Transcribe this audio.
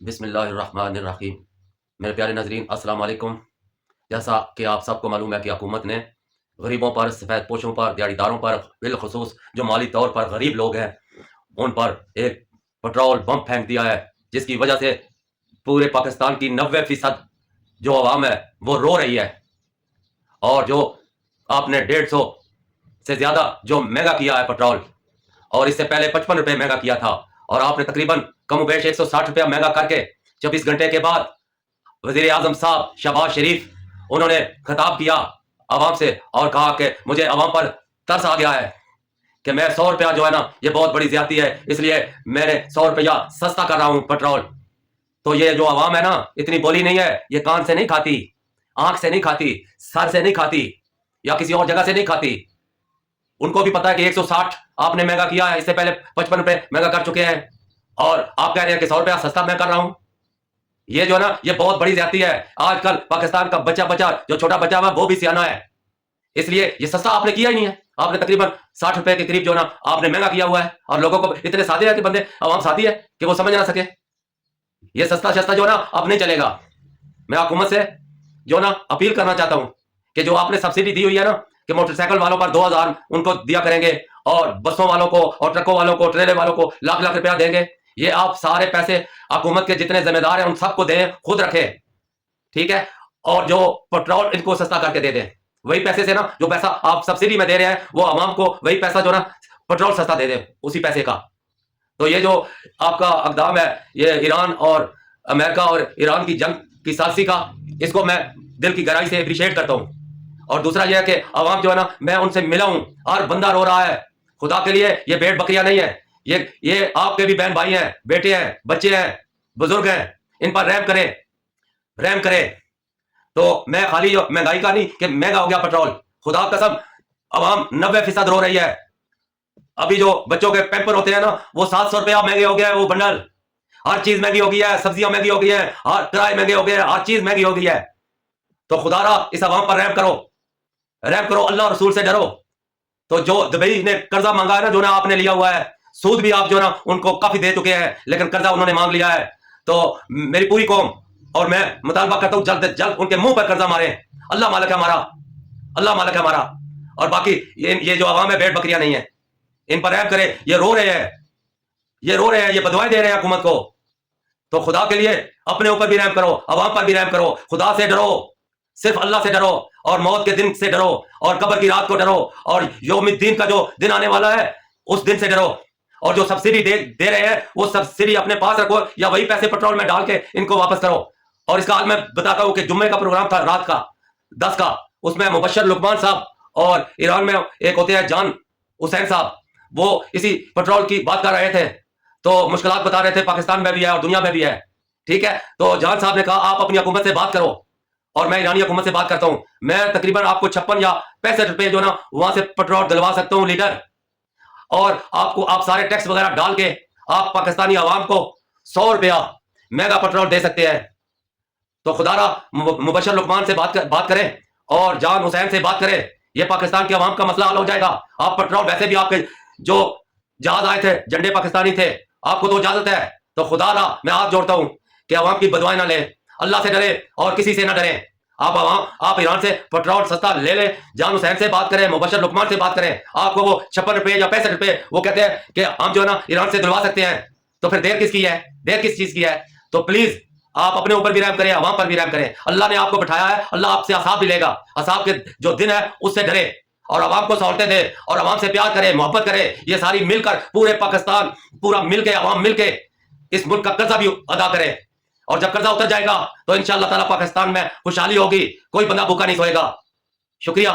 بسم اللہ الرحمن الرحیم۔ میرے پیارے ناظرین السلام علیکم۔ جیسا کہ آپ سب کو معلوم ہے کہ حکومت نے غریبوں پر، سفید پوشوں پر، دیہڑی داروں پر، بالخصوص جو مالی طور پر غریب لوگ ہیں ان پر ایک پٹرول بم پھینک دیا ہے، جس کی وجہ سے پورے پاکستان کی 90% جو عوام ہے وہ رو رہی ہے۔ اور جو آپ نے 150 سے زیادہ جو مہنگا کیا ہے پٹرول، اور اس سے پہلے 55 روپے مہنگا کیا تھا، اور آپ نے تقریباً کم و بیش 160 روپیہ مہنگا کر کے 24 گھنٹے کے بعد وزیر اعظم صاحب شہباز شریف انہوں نے خطاب کیا عوام سے اور کہا کہ مجھے عوام پر ترس آ گیا ہے کہ میں 100 روپیہ جو ہے نا یہ بہت بڑی زیادتی ہے، اس لیے میں نے 100 روپیہ سستا کر رہا ہوں پٹرول۔ تو یہ جو عوام ہے نا اتنی بولی نہیں ہے، یہ کان سے نہیں کھاتی، آنکھ سے نہیں کھاتی، سر سے نہیں کھاتی، یا کسی اور جگہ سے نہیں کھاتی۔ ان کو بھی پتا ہے کہ 160 آپ نے مہنگا کیا ہے، اس سے پہلے 55 روپے مہنگا کر چکے ہیں، اور آپ کہہ رہے ہیں کہ 100 روپیہ سستا میں کر رہا ہوں۔ یہ جو ہے نا یہ بہت بڑی زیادتی ہے۔ آج کل پاکستان کا بچہ جو چھوٹا بچہ ہوا وہ بھی سیانا ہے، اس لیے یہ سستا آپ نے کیا ہی نہیں ہے۔ آپ نے تقریباً 60 روپے کے قریب جو ہے نا آپ نے مہنگا کیا ہوا ہے، اور لوگوں کو اتنے سادے ہیں کہ بندے عوام سادی ہے کہ وہ سمجھ نہ سکے۔ یہ سستا جو ہے نا اب نہیں چلے گا۔ میں حکومت سے جو نا اپیل کرنا چاہتا ہوں کہ جو آپ نے سبسڈی دی ہوئی ہے نا کہ موٹر سائیکل والوں پر 2000 ان کو دیا کریں گے، اور بسوں والوں کو اور ٹرکوں والوں کو ٹریلر والوں کو لاکھ لاکھ روپیہ دیں گے، یہ آپ سارے پیسے حکومت کے جتنے ذمہ دار ہیں ان سب کو دیں، خود رکھیں، ٹھیک ہے؟ اور جو پٹرول ان کو سستا کر کے دے دیں، وہی پیسے سے نا جو پیسہ آپ سبسڈی میں دے رہے ہیں وہ عوام کو وہی پیسہ جو نا پٹرول سستا دے دیں اسی پیسے کا۔ تو یہ جو آپ کا اقدام ہے یہ ایران اور امریکہ اور ایران کی جنگ کی ثالثی کا، اس کو میں دل کی گہرائی سے اپریشیٹ کرتا ہوں۔ اور دوسرا یہ ہے کہ عوام جو ہے نا میں ان سے ملا ہوں، ہر بندہ رو رہا ہے خدا کے لیے۔ یہ بھیڑ بکریاں نہیں ہے، یہ آپ کے بھی بہن بھائی ہیں، بیٹے ہیں، بچے ہیں، بزرگ ہیں، ان پر رحم کریں۔ تو میں خالی مہنگائی کا نہیں کہ مہنگا ہو گیا پٹرول، خدا قسم عوام 90% رو رہی ہے۔ ابھی جو بچوں کے پیمپر ہوتے ہیں نا وہ 700 روپیہ مہنگے ہو گیا ہے، وہ بنڈل، ہر چیز مہنگی ہو گئی ہے، سبزیاں مہنگی ہو گئی ہیں، ہر کرائے مہنگے ہو گئے ہیں، ہر چیز مہنگی ہو گئی ہے۔ تو خدا را اس عوام پر رحم کرو، اللہ رسول سے ڈرو۔ تو جو دبئی نے قرضہ مانگا ہے نا جو نا آپ نے لیا ہوا ہے، سود بھی آپ جو نا ان کو کافی دے چکے ہیں، لیکن قرضہ انہوں نے مانگ لیا ہے۔ تو میری پوری قوم اور میں مطالبہ کرتا ہوں جلد جلد ان کے منہ پر قرضہ مارے۔ اللہ مالک ہے ہمارا، اللہ مالک ہے ہمارا۔ اور باقی یہ جو عوام ہے بھیڑ بکریاں نہیں ہیں، ان پر رحم کرے۔ یہ رو رہے ہیں، یہ بدوائیں دے رہے ہیں حکومت کو۔ تو خدا کے لیے اپنے اوپر بھی رحم کرو، عوام پر بھی رحم کرو، خدا سے ڈرو، صرف اللہ سے ڈرو، اور موت کے دن سے ڈرو، اور قبر کی رات کو ڈرو، اور یوم الدین کا جو دن آنے والا ہے اس دن سے ڈرو۔ اور جو سبسڈی دے رہے ہیں وہ سبسڈی اپنے پاس رکھو، یا وہی پیسے پٹرول میں ڈال کے ان کو واپس کرو۔ اور اس کا حال میں بتاتا ہوں کہ جمعے کا پروگرام تھا رات کا 10 کا، اس میں مبشر لقمان صاحب اور ایران میں ایک ہوتے ہیں جان حسین صاحب، وہ اسی پٹرول کی بات کر رہے تھے، تو مشکلات بتا رہے تھے پاکستان میں بھی ہے اور دنیا میں بھی ہے، ٹھیک ہے؟ تو جان صاحب نے کہا آپ اپنی حکومت سے بات کرو، اور میں ایرانی حکومت سے بات کرتا ہوں۔ میں تقریباً آپ کو 56 یا 65 روپے جو نا وہاں سے پٹرول دلوا سکتا ہوں لیٹر، اور آپ سارے ٹیکس وغیرہ ڈال کے آپ پاکستانی عوام کو 100 روپیہ مہنگا پٹرول دے سکتے ہیں۔ تو خدا را مبشر لقمان سے بات کریں اور جان حسین سے بات کریں، یہ پاکستان کے عوام کا مسئلہ حل ہو جائے گا۔ آپ پٹرول، ویسے بھی آپ کے جو جہاز آئے تھے جھنڈے پاکستانی تھے، آپ کو تو اجازت ہے۔ تو خدا را میں ہاتھ جوڑتا ہوں کہ عوام کی بدوائیں نہ لیں، اللہ سے ڈرے اور کسی سے نہ ڈریں۔ آپ ایران سے پٹرول سستا لے لیں، جان حسین سے بات کریں، مبشر لقمان سے بات کریں۔ آپ کو وہ 56 روپے یا 65 روپے وہ کہتے ہیں کہ ہم جو ہے نا ایران سے دلوا سکتے ہیں، تو پھر دیر کس کی ہے؟ دیر کس چیز کی ہے؟ تو پلیز آپ اپنے اوپر بھی رحم کریں، عوام پر بھی رحم کریں۔ اللہ نے آپ کو بٹھایا ہے، اللہ آپ سے حساب بھی لے گا۔ حساب کے جو دن ہے اس سے ڈرے، اور عوام کو سہولتیں دے، اور عوام سے پیار کرے، محبت کرے۔ یہ ساری مل کر پورے پاکستان پورا مل کے، عوام مل کے اس ملک کا قرضہ بھی ادا کرے، اور جب قرضہ اتر جائے گا تو انشاءاللہ تعالیٰ پاکستان میں خوشحالی ہوگی، کوئی بندہ بھوکا نہیں سوئے گا۔ شکریہ۔